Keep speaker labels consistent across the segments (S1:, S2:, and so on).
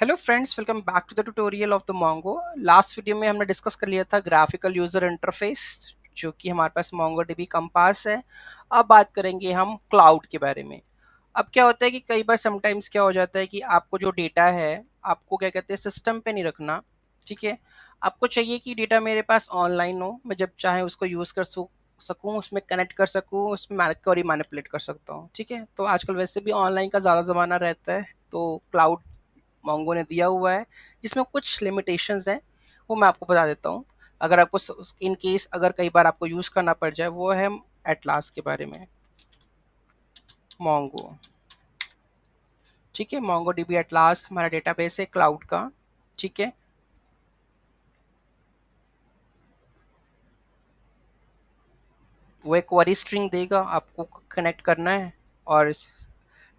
S1: Hello friends, welcome back to the tutorial of the Mongo. Last video में हमने discuss कर लिया था ग्राफिकल यूजर इंटरफेस, जो कि हमारे पास मोंगो डीबी कंपास है। अब बात करेंगे हम क्लाउड के बारे में। अब क्या होता है कि कई बार समटाइम्स क्या हो जाता है कि आपको जो डेटा है, आपको क्या कहते हैं, सिस्टम पे नहीं रखना। ठीक है, आपको चाहिए कि डेटा मेरे पास ऑनलाइन हो, मैं जब चाहे उसको यूज़ कर सकूँ, उसमें कनेक्ट कर सकूँ, उसमें क्वेरी मैनिपुलेट कर सकता हूँ। ठीक है, तो आजकल वैसे भी ऑनलाइन का ज़्यादा ज़माना रहता है, तो क्लाउड मोंगो ने दिया हुआ है, जिसमें कुछ लिमिटेशंस हैं, वो मैं आपको बता देता हूँ। अगर आपको इन केस अगर कई बार आपको यूज़ करना पड़ जाए, वो है एटलास के बारे में। मोंगो, ठीक है, मोंगो डीबी एटलास हमारा डेटाबेस है क्लाउड का। ठीक है, वो एक क्वेरी स्ट्रिंग देगा, आपको कनेक्ट करना है, और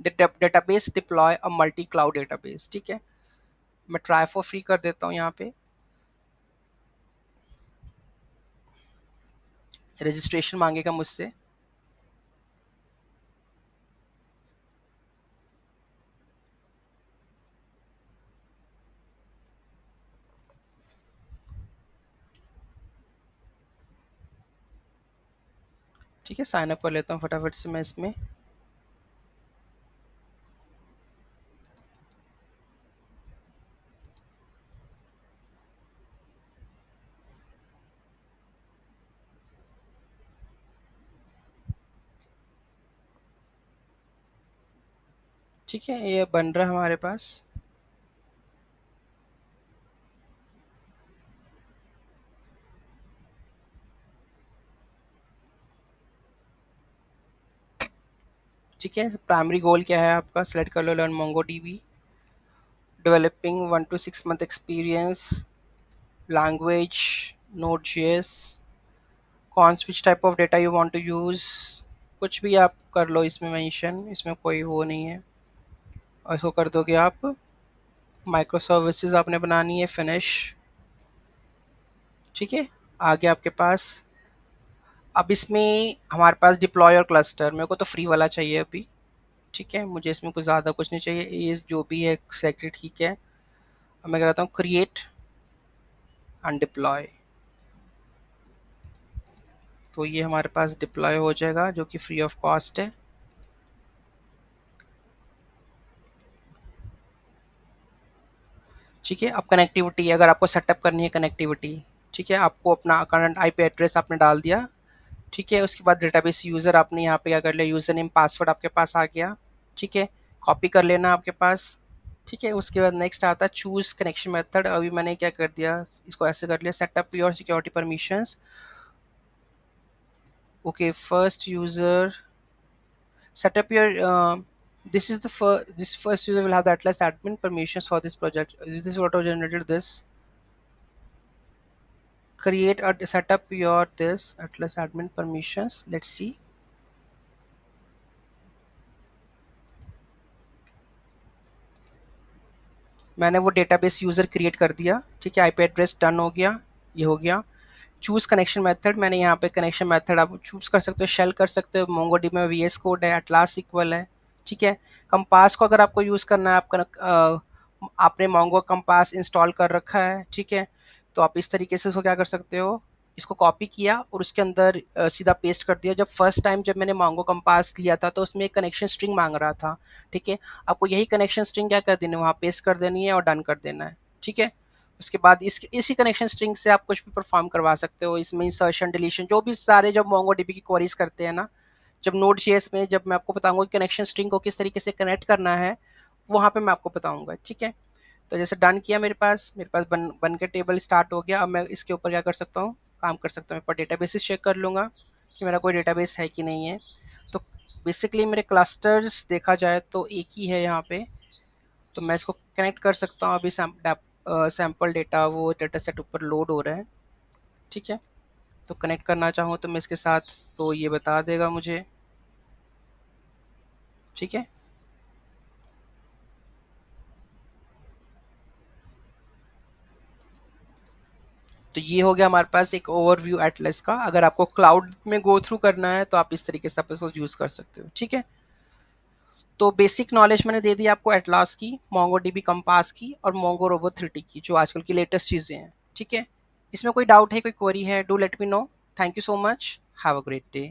S1: database deploy a multi cloud database. ठीक है, मैं ट्राई फॉर फ्री कर देता हूँ यहाँ पे। रजिस्ट्रेशन मांगेगा मुझसे। ठीक है, साइन अप कर लेता हूँ फटाफट से मैं इसमें। ठीक है, ये बन रहा है हमारे पास। ठीक है, प्राइमरी गोल क्या है आपका, सेलेक्ट कर लो, learn MongoDB, developing 1 to 6 month experience, language Node JS, कौन which type of data you want to use, कुछ भी आप कर लो इसमें मेंशन, इसमें कोई वो नहीं है। और इसको कर दोगे आप, माइक्रो सर्विसेज आपने बनानी है, फिनिश। ठीक है, आगे आपके पास, अब इसमें हमारे पास डिप्लॉय और क्लस्टर, मेरे को तो फ्री वाला चाहिए अभी। ठीक है, मुझे इसमें कुछ ज़्यादा कुछ नहीं चाहिए, ये जो भी है सेलेक्टेड ठीक है। अब मैं कहता हूँ क्रिएट एंड डिप्लॉय, तो ये हमारे पास डिप्लॉय हो जाएगा, जो कि फ्री ऑफ कॉस्ट है। ठीक है, अब कनेक्टिविटी, अगर आपको सेटअप करनी है कनेक्टिविटी, ठीक है, आपको अपना करंट आईपी एड्रेस आपने डाल दिया। ठीक है, उसके बाद डेटाबेस यूज़र आपने यहाँ पे क्या कर लिया, यूज़र नेम पासवर्ड आपके पास आ गया। ठीक है, कॉपी कर लेना आपके पास। ठीक है, उसके बाद नेक्स्ट आता है चूज़ कनेक्शन मेथड। अभी मैंने क्या कर दिया, इसको ऐसे कर लिया, setup your security permissions. Okay, first user, set up your this is the first, this first user will have the Atlas admin permissions for this project. Is this auto generated this? Create a set up your this Atlas admin permissions. Let's see. मैंने वो database user create कर दिया। ठीक है, IP address done हो गया, ये हो गया। चूज़ कनेक्शन मेथड, मैंने यहाँ पे कनेक्शन मेथड आप चूज़ कर सकते हो, शेल कर सकते हो, मोंगोडी में वीएस कोड है, एटलास इक्वल है। ठीक है, कंपास को अगर आपको यूज़ करना है, आपने मोंगो कंपास इंस्टॉल कर रखा है, ठीक है, तो आप इस तरीके से इसको क्या कर सकते हो, इसको कॉपी किया और उसके अंदर सीधा पेस्ट कर दिया। जब फर्स्ट टाइम जब मैंने मोंगो कंपास लिया था, तो उसमें एक कनेक्शन स्ट्रिंग मांग रहा था। ठीक है, आपको यही कनेक्शन स्ट्रिंग क्या कर देनी है, वहाँ पेस्ट कर देनी है और डन कर देना है। ठीक है, उसके बाद इसी कनेक्शन स्ट्रिंग से आप कुछ भी परफॉर्म करवा सकते हो, इसमें इंसर्शन डिलीशन जो भी सारे, जब मोंगो डीबी की क्वेरीज करते हैं ना, जब नोड जेएस में, जब मैं आपको बताऊंगा कि कनेक्शन स्ट्रिंग को किस तरीके से कनेक्ट करना है, वहाँ पे मैं आपको बताऊंगा। ठीक है, तो जैसे डन किया, मेरे पास बन के टेबल स्टार्ट हो गया। अब मैं इसके ऊपर क्या कर सकता हूँ, काम कर सकता हूँ, मैं पर डेटाबेसिस चेक कर लूँगा कि मेरा कोई डेटाबेस है कि नहीं है। तो बेसिकली मेरे क्लस्टर्स देखा जाए तो एक ही है यहाँ पे, तो मैं इसको कनेक्ट कर सकता हूँ। अभी सैम्पल डेटा, वो डेटा सेट ऊपर लोड हो रहा है। ठीक है, तो कनेक्ट करना चाहूँ तो मैं इसके साथ, तो ये बता देगा मुझे। ठीक है, तो ये हो गया हमारे पास एक ओवरव्यू एटलस का। अगर आपको क्लाउड में गो थ्रू करना है, तो आप इस तरीके से आप इसको यूज़ कर सकते हो। ठीक है, तो बेसिक नॉलेज मैंने दे दी आपको एटलास की, मोंगोडीबी कंपास की और मोंगो रोबो 3 की, जो आजकल की लेटेस्ट चीज़ें हैं। ठीक है, इसमें कोई डाउट है, कोई क्वेरी है, do let me know. Thank you so much, have a great day.